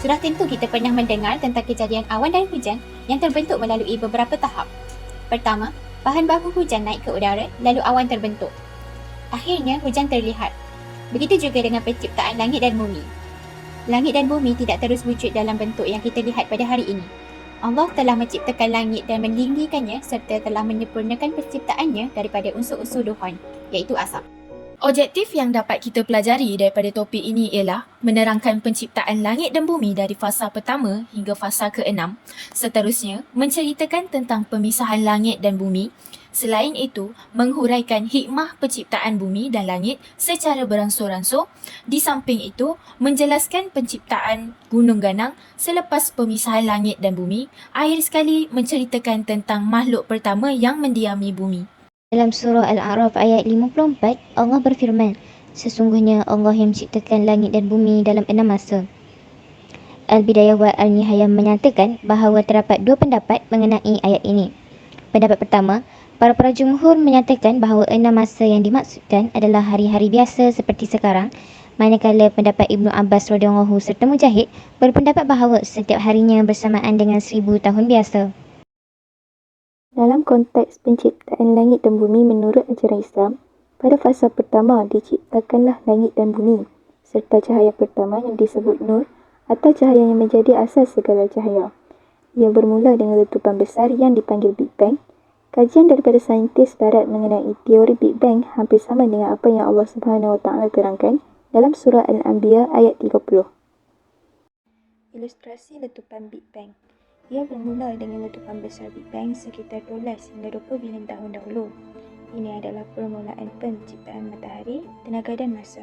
Sudah tentu kita pernah mendengar tentang kejadian awan dan hujan yang terbentuk melalui beberapa tahap. Pertama, bahan baku hujan naik ke udara, lalu awan terbentuk. Akhirnya, hujan terlihat. Begitu juga dengan penciptaan langit dan bumi. Langit dan bumi tidak terus wujud dalam bentuk yang kita lihat pada hari ini. Allah telah menciptakan langit dan meninggikannya serta telah menyempurnakan penciptaannya daripada unsur-unsur duhon, iaitu asap. Objektif yang dapat kita pelajari daripada topik ini ialah menerangkan penciptaan langit dan bumi dari fasa pertama hingga fasa ke-6. Seterusnya, menceritakan tentang pemisahan langit dan bumi. Selain itu, menghuraikan hikmah penciptaan bumi dan langit secara beransur-ansur. Di samping itu, menjelaskan penciptaan gunung ganang selepas pemisahan langit dan bumi. Akhir sekali, menceritakan tentang makhluk pertama yang mendiami bumi. Dalam surah Al-A'raf ayat 54, Allah berfirman, sesungguhnya Allah yang menciptakan langit dan bumi dalam 6 masa. Al-Bidayah wa Al-Nihayah menyatakan bahawa terdapat dua pendapat mengenai ayat ini. Pendapat pertama, para jumhur menyatakan bahawa 6 masa yang dimaksudkan adalah hari-hari biasa seperti sekarang, manakala pendapat Ibnu Abbas radhiyallahu serta Mujahid berpendapat bahawa setiap harinya bersamaan dengan 1000 tahun biasa. Dalam konteks penciptaan langit dan bumi menurut ajaran Islam, pada fasa pertama diciptakanlah langit dan bumi, serta cahaya pertama yang disebut nur atau cahaya yang menjadi asas segala cahaya. Ia bermula dengan letupan besar yang dipanggil Big Bang. Kajian daripada saintis barat mengenai teori Big Bang hampir sama dengan apa yang Allah Subhanahu Wa Taala terangkan dalam surah Al-Anbiya ayat 30. Ilustrasi letupan Big Bang. Ia bermula dengan letupan besar Big Bang sekitar 12 hingga 20 bilion tahun dahulu. Ini adalah permulaan penciptaan matahari, tenaga dan masa.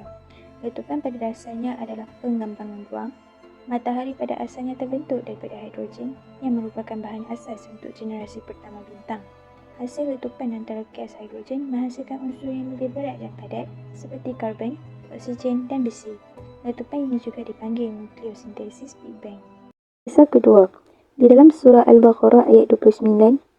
Letupan pada dasarnya adalah pengembangan ruang. Matahari pada asalnya terbentuk daripada hidrogen yang merupakan bahan asas untuk generasi pertama bintang. Hasil letupan antara gas hidrogen menghasilkan unsur yang lebih berat dan padat seperti karbon, oksigen dan besi. Letupan ini juga dipanggil nukleosintesis Big Bang. Kisah kedua, di dalam surah Al-Baqarah ayat 29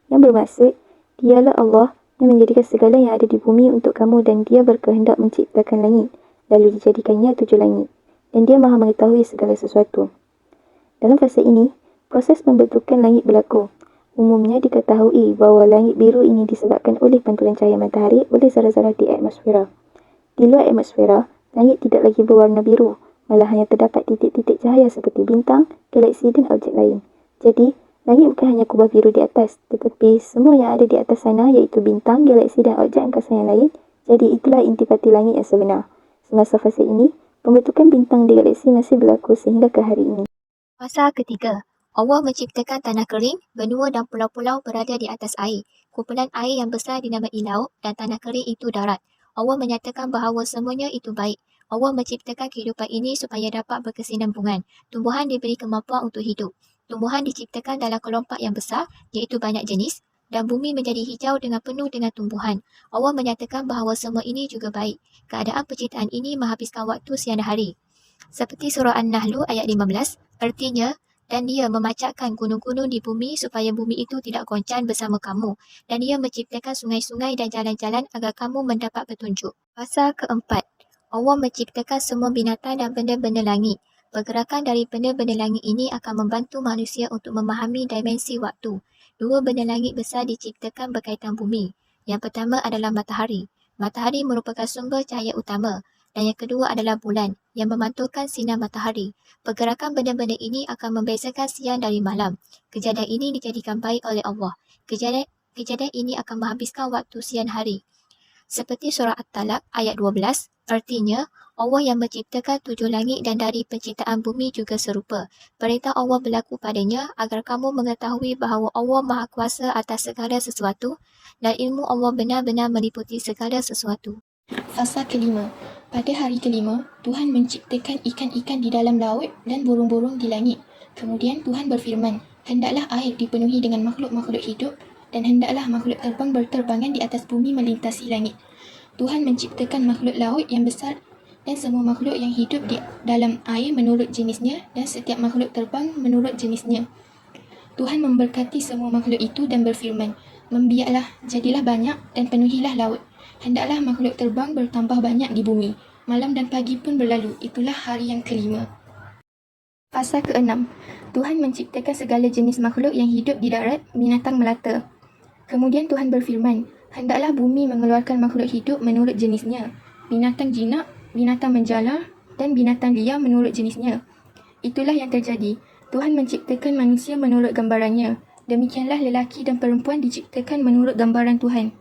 yang bermaksud, dialah Allah yang menjadikan segala yang ada di bumi untuk kamu dan dia berkehendak menciptakan langit, lalu dijadikannya 7 langit. Dan dia maha mengetahui segala sesuatu. Dalam fasa ini, proses pembentukan langit berlaku. Umumnya diketahui bahawa langit biru ini disebabkan oleh pantulan cahaya matahari oleh zarah-zarah di atmosfera. Di luar atmosfera, langit tidak lagi berwarna biru, malah hanya terdapat titik-titik cahaya seperti bintang, galaksi dan objek lain. Jadi, langit bukan hanya kubah biru di atas, tetapi semua yang ada di atas sana iaitu bintang, galaksi dan objek angkasa yang lain. Jadi itulah intipati langit yang sebenar. Semasa fasa ini, pembentukan bintang di galaksi masih berlaku sehingga ke hari ini. Fasa ketiga, Allah menciptakan tanah kering, benua dan pulau-pulau berada di atas air. Kumpulan air yang besar dinamai laut dan tanah kering itu darat. Allah menyatakan bahawa semuanya itu baik. Allah menciptakan kehidupan ini supaya dapat berkesinambungan. Tumbuhan diberi kemampuan untuk hidup. Tumbuhan diciptakan dalam kelompok yang besar, iaitu banyak jenis, dan bumi menjadi hijau dengan penuh dengan tumbuhan. Allah menyatakan bahawa semua ini juga baik. Keadaan penciptaan ini menghabiskan waktu siang dan hari. Seperti surah An-Nahl ayat 15, artinya, dan dia memacakkan gunung-gunung di bumi supaya bumi itu tidak goncang bersama kamu. Dan dia menciptakan sungai-sungai dan jalan-jalan agar kamu mendapat petunjuk. Fasa keempat, Allah menciptakan semua binatang dan benda-benda langit. Pergerakan dari benda-benda langit ini akan membantu manusia untuk memahami dimensi waktu. Dua benda langit besar diciptakan berkaitan bumi. Yang pertama adalah matahari. Matahari merupakan sumber cahaya utama. Dan yang kedua adalah bulan yang memantulkan sinar matahari. Pergerakan benda-benda ini akan membezakan siang dari malam. Kejadian ini dijadikan baik oleh Allah. Kejadian ini akan menghabiskan waktu siang hari. Seperti surah At-Talaq ayat 12, artinya Allah yang menciptakan 7 langit dan dari penciptaan bumi juga serupa. Perintah Allah berlaku padanya agar kamu mengetahui bahawa Allah Maha Kuasa atas segala sesuatu dan ilmu Allah benar-benar meliputi segala sesuatu. Fasa kelima. Pada hari kelima, Tuhan menciptakan ikan-ikan di dalam laut dan burung-burung di langit. Kemudian Tuhan berfirman, hendaklah air dipenuhi dengan makhluk-makhluk hidup dan hendaklah makhluk terbang berterbangan di atas bumi melintasi langit. Tuhan menciptakan makhluk laut yang besar dan semua makhluk yang hidup di dalam air menurut jenisnya dan setiap makhluk terbang menurut jenisnya. Tuhan memberkati semua makhluk itu dan berfirman, "Membiaklah, jadilah banyak dan penuhilah laut. Hendaklah makhluk terbang bertambah banyak di bumi. Malam dan pagi pun berlalu, itulah hari yang kelima." Fasa ke-6. Tuhan menciptakan segala jenis makhluk yang hidup di darat, binatang melata. Kemudian Tuhan berfirman, "Hendaklah bumi mengeluarkan makhluk hidup menurut jenisnya, binatang jinak, binatang menjalar, dan binatang liar menurut jenisnya." Itulah yang terjadi. Tuhan menciptakan manusia menurut gambarannya. Demikianlah lelaki dan perempuan diciptakan menurut gambaran Tuhan.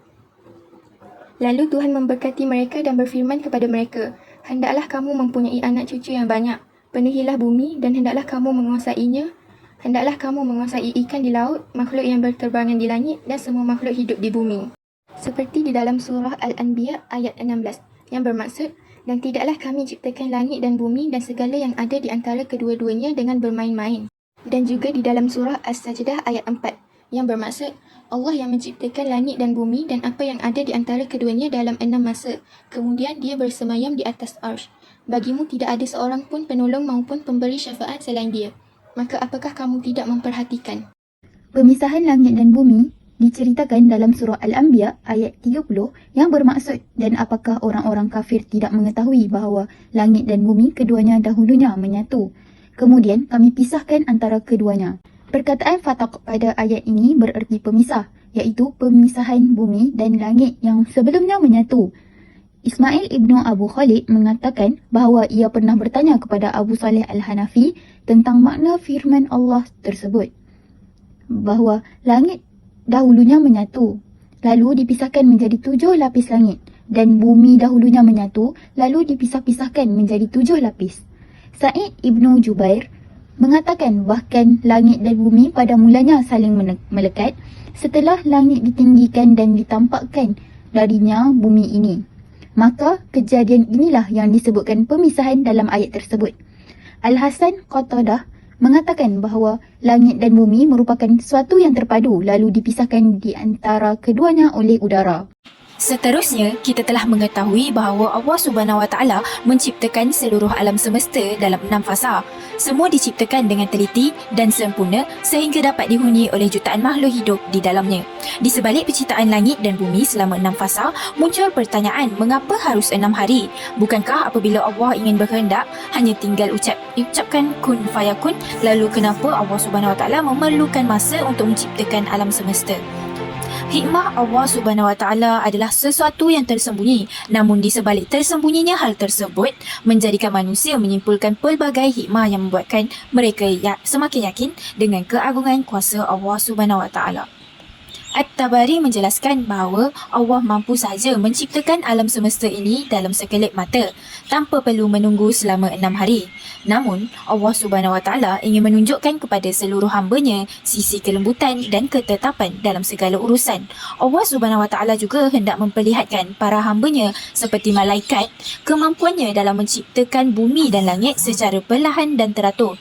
Lalu Tuhan memberkati mereka dan berfirman kepada mereka, "Hendaklah kamu mempunyai anak cucu yang banyak. Penuhilah bumi dan hendaklah kamu menguasainya. Hendaklah kamu menguasai ikan di laut, makhluk yang berterbangan di langit dan semua makhluk hidup di bumi." Seperti di dalam surah Al-Anbiya ayat 16 yang bermaksud, "Dan tidaklah kami ciptakan langit dan bumi dan segala yang ada di antara kedua-duanya dengan bermain-main." Dan juga di dalam surah As-Sajdah ayat 4 yang bermaksud, "Allah yang menciptakan langit dan bumi dan apa yang ada di antara keduanya dalam 6 masa. Kemudian dia bersemayam di atas arsy. Bagimu tidak ada seorang pun penolong maupun pemberi syafaat selain dia. Maka apakah kamu tidak memperhatikan?" Pemisahan langit dan bumi diceritakan dalam surah Al-Anbiya ayat 30 yang bermaksud, "Dan apakah orang-orang kafir tidak mengetahui bahawa langit dan bumi keduanya dahulunya menyatu. Kemudian kami pisahkan antara keduanya." Perkataan fataq pada ayat ini bererti pemisah, iaitu pemisahan bumi dan langit yang sebelumnya menyatu. Ismail ibnu Abu Khalid mengatakan bahawa ia pernah bertanya kepada Abu Saleh Al-Hanafi tentang makna firman Allah tersebut, bahawa langit dahulunya menyatu, lalu dipisahkan menjadi 7 lapis langit, dan bumi dahulunya menyatu, lalu dipisah-pisahkan menjadi 7 lapis. Sa'id ibnu Jubair mengatakan bahkan langit dan bumi pada mulanya saling melekat setelah langit ditinggikan dan ditampakkan darinya bumi ini. Maka kejadian inilah yang disebutkan pemisahan dalam ayat tersebut. Al-Hasan Qatadah mengatakan bahawa langit dan bumi merupakan sesuatu yang terpadu lalu dipisahkan di antara keduanya oleh udara. Seterusnya, kita telah mengetahui bahawa Allah Subhanahu Wa Taala menciptakan seluruh alam semesta dalam 6 fasa. Semua diciptakan dengan teliti dan sempurna sehingga dapat dihuni oleh jutaan makhluk hidup di dalamnya. Di sebalik penciptaan langit dan bumi selama 6 fasa, muncul pertanyaan mengapa harus 6 hari? Bukankah apabila Allah ingin berkehendak, hanya tinggal ucapkan kun fayakun, lalu kenapa Allah Subhanahu Wa Taala memerlukan masa untuk menciptakan alam semesta? Hikmah Allah Subhanahu Wa Taala adalah sesuatu yang tersembunyi, namun di sebalik tersembunyinya hal tersebut menjadikan manusia menyimpulkan pelbagai hikmah yang membuatkan mereka semakin yakin dengan keagungan kuasa Allah Subhanahu Wa Taala. At-Tabari menjelaskan bahawa Allah mampu sahaja menciptakan alam semesta ini dalam sekelip mata tanpa perlu menunggu selama 6 hari. Namun, Allah Subhanahu Wa Taala ingin menunjukkan kepada seluruh hamba-Nya sisi kelembutan dan ketetapan dalam segala urusan. Allah Subhanahu Wa Taala juga hendak memperlihatkan para hamba-Nya seperti malaikat kemampuannya dalam menciptakan bumi dan langit secara perlahan dan teratur.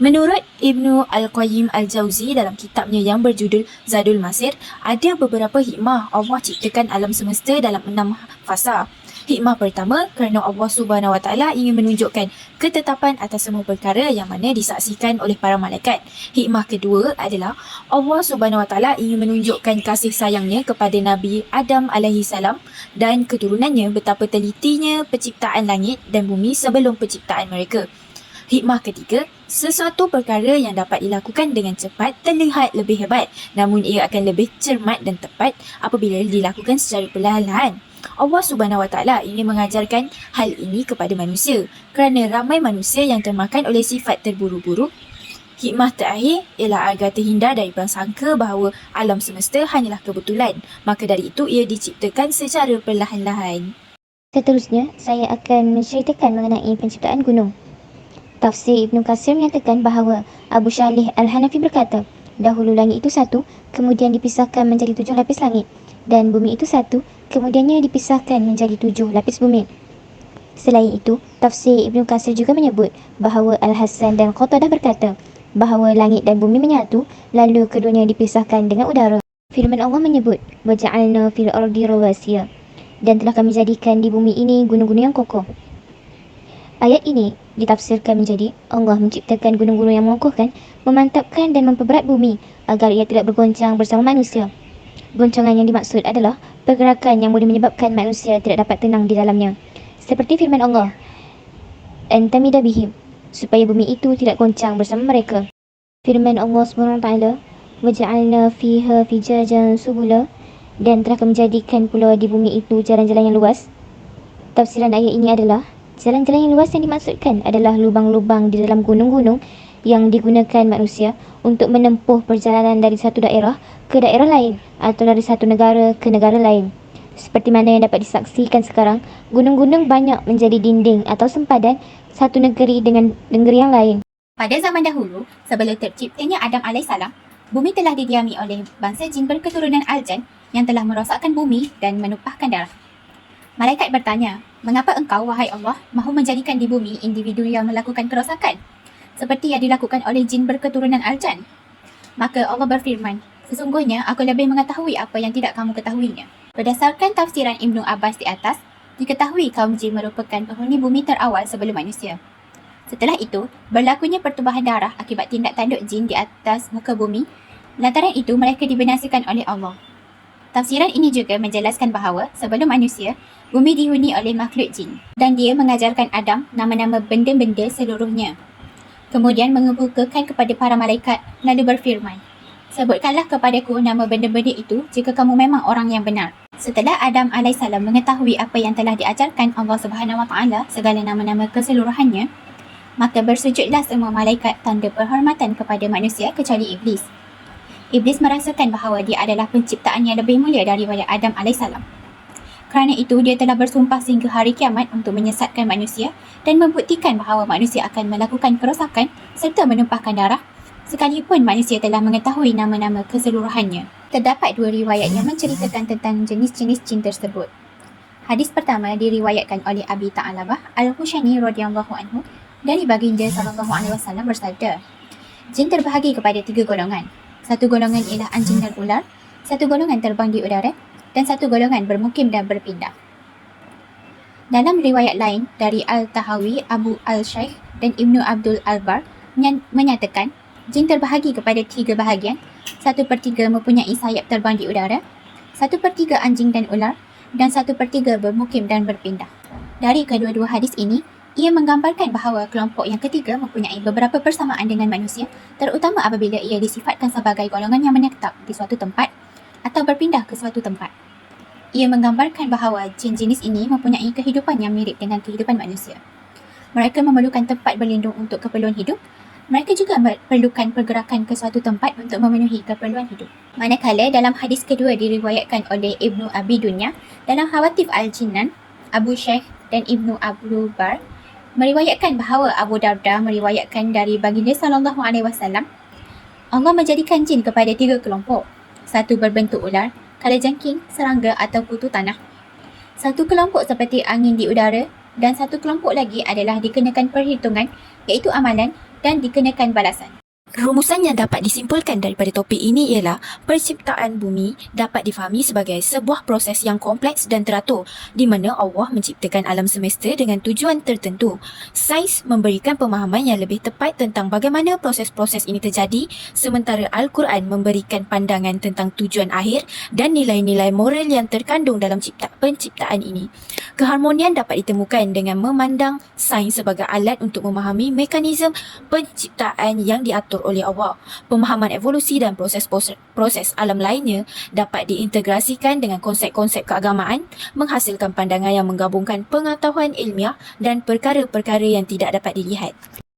Menurut Ibnu Al-Qayyim Al-Jauzi dalam kitabnya yang berjudul Zadul Masir, ada beberapa hikmah Allah ciptakan alam semesta dalam 6 fasa. Hikmah pertama, kerana Allah Subhanahu Wa Taala ingin menunjukkan ketetapan atas semua perkara yang mana disaksikan oleh para malaikat. Hikmah kedua adalah Allah Subhanahu Wa Taala ingin menunjukkan kasih sayangnya kepada Nabi Adam alaihi salam dan keturunannya betapa telitinya penciptaan langit dan bumi sebelum penciptaan mereka. Hikmah ketiga, sesuatu perkara yang dapat dilakukan dengan cepat terlihat lebih hebat, namun ia akan lebih cermat dan tepat apabila dilakukan secara perlahan-lahan. Allah Subhanahu Wa Taala ingin mengajarkan hal ini kepada manusia kerana ramai manusia yang termakan oleh sifat terburu-buru. Hikmah terakhir ialah agar terhindar dari prasangka bahawa alam semesta hanyalah kebetulan, maka dari itu ia diciptakan secara perlahan-lahan. Seterusnya, saya akan menceritakan mengenai penciptaan gunung. Tafsir Ibnu Katsir menyatakan bahawa Abu Saleh Al-Hanafi berkata, dahulu langit itu satu, kemudian dipisahkan menjadi 7 lapis langit, dan bumi itu satu, kemudiannya dipisahkan menjadi 7 lapis bumi. Selain itu, tafsir Ibnu Katsir juga menyebut bahawa Al-Hasan dan Qatadah berkata bahawa langit dan bumi menyatu, lalu keduanya dipisahkan dengan udara. Firman Allah menyebut, وَجَعَلْنَا فِي الْأَرْضِ رَوَاسِيَ. dan telah kami jadikan di bumi ini gunung-gunung yang kokoh. Ayat ini ditafsirkan menjadi Allah menciptakan gunung-gunung yang mengokohkan, memantapkan dan memperberat bumi agar ia tidak bergoncang bersama manusia. Goncangan yang dimaksud adalah pergerakan yang boleh menyebabkan manusia tidak dapat tenang di dalamnya. Seperti firman Allah, "Antamida bihim," supaya bumi itu tidak goncang bersama mereka. Firman Allah SWT, "Waja'alna fiha fijajan subula," dan telah kami jadikan pula di bumi itu jalan-jalan yang luas. Tafsiran ayat ini adalah jalan-jalan yang luas yang dimaksudkan adalah lubang-lubang di dalam gunung-gunung yang digunakan manusia untuk menempuh perjalanan dari satu daerah ke daerah lain atau dari satu negara ke negara lain. Seperti mana yang dapat disaksikan sekarang, gunung-gunung banyak menjadi dinding atau sempadan satu negeri dengan negeri yang lain. Pada zaman dahulu, sebelum terciptanya Adam AS, bumi telah didiami oleh bangsa jin berketurunan Al-Jan yang telah merosakkan bumi dan menumpahkan darah. Malaikat bertanya, "Mengapa engkau, wahai Allah, mahu menjadikan di bumi individu yang melakukan kerosakan, seperti yang dilakukan oleh jin berketurunan Al-Jan?" Maka Allah berfirman, "Sesungguhnya aku lebih mengetahui apa yang tidak kamu ketahuinya." Berdasarkan tafsiran Ibnu Abbas di atas, diketahui kaum jin merupakan penghuni bumi terawal sebelum manusia. Setelah itu, berlakunya pertumpahan darah akibat tindak tanduk jin di atas muka bumi. Lantaran itu, mereka dibinasakan oleh Allah. Tafsiran ini juga menjelaskan bahawa sebelum manusia, bumi dihuni oleh makhluk jin dan dia mengajarkan Adam nama-nama benda-benda seluruhnya. Kemudian mengemukakan kepada para malaikat lalu berfirman, "Sebutkanlah kepadaku nama benda-benda itu jika kamu memang orang yang benar." Setelah Adam AS mengetahui apa yang telah diajarkan Allah SWT, segala nama-nama keseluruhannya, maka bersujudlah semua malaikat tanda penghormatan kepada manusia kecuali Iblis. Iblis merasakan bahawa dia adalah penciptaan yang lebih mulia daripada Adam AS. Kerana itu, dia telah bersumpah sehingga hari kiamat untuk menyesatkan manusia dan membuktikan bahawa manusia akan melakukan kerosakan serta menumpahkan darah, sekalipun manusia telah mengetahui nama-nama keseluruhannya. Terdapat dua riwayat yang menceritakan tentang jenis-jenis jin tersebut. Hadis pertama diriwayatkan oleh Abi Ta'alabah Al-Hushani radhiyallahu anhu dari baginda SAW bersabda, "Jin terbahagi kepada 3 golongan. Satu golongan ialah anjing dan ular, satu golongan terbang di udara, dan satu golongan bermukim dan berpindah." Dalam riwayat lain dari Al-Tahawi, Abu Al-Shaykh dan Ibnu Abdul Albar menyatakan, jin terbahagi kepada 3 bahagian. 1/3 mempunyai sayap terbang di udara, 1/3 anjing dan ular, dan 1/3 bermukim dan berpindah. Dari kedua-dua hadis ini, ia menggambarkan bahawa kelompok yang ketiga mempunyai beberapa persamaan dengan manusia, terutama apabila ia disifatkan sebagai golongan yang menetap di suatu tempat atau berpindah ke suatu tempat. Ia menggambarkan bahawa jin jenis ini mempunyai kehidupan yang mirip dengan kehidupan manusia. Mereka memerlukan tempat berlindung untuk keperluan hidup. Mereka juga memerlukan pergerakan ke suatu tempat untuk memenuhi keperluan hidup. Manakala dalam hadis kedua diriwayatkan oleh Ibnu Abi Dunya dalam Hawatif Al-Jinnan, Abu Shaykh dan Ibnu Abdul Bar meriwayatkan bahawa Abu Darda meriwayatkan dari baginda SAW, Allah menjadikan jin kepada 3 kelompok. Satu berbentuk ular, kalajengking, serangga atau kutu tanah. Satu kelompok seperti angin di udara dan satu kelompok lagi adalah dikenakan perhitungan iaitu amalan dan dikenakan balasan. Rumusan yang dapat disimpulkan daripada topik ini ialah penciptaan bumi dapat difahami sebagai sebuah proses yang kompleks dan teratur di mana Allah menciptakan alam semesta dengan tujuan tertentu. Sains memberikan pemahaman yang lebih tepat tentang bagaimana proses-proses ini terjadi, sementara Al-Quran memberikan pandangan tentang tujuan akhir dan nilai-nilai moral yang terkandung dalam penciptaan ini. Keharmonian dapat ditemukan dengan memandang sains sebagai alat untuk memahami mekanisme penciptaan yang diatur oleh Allah. Pemahaman evolusi dan proses alam lainnya dapat diintegrasikan dengan konsep-konsep keagamaan, menghasilkan pandangan yang menggabungkan pengetahuan ilmiah dan perkara-perkara yang tidak dapat dilihat.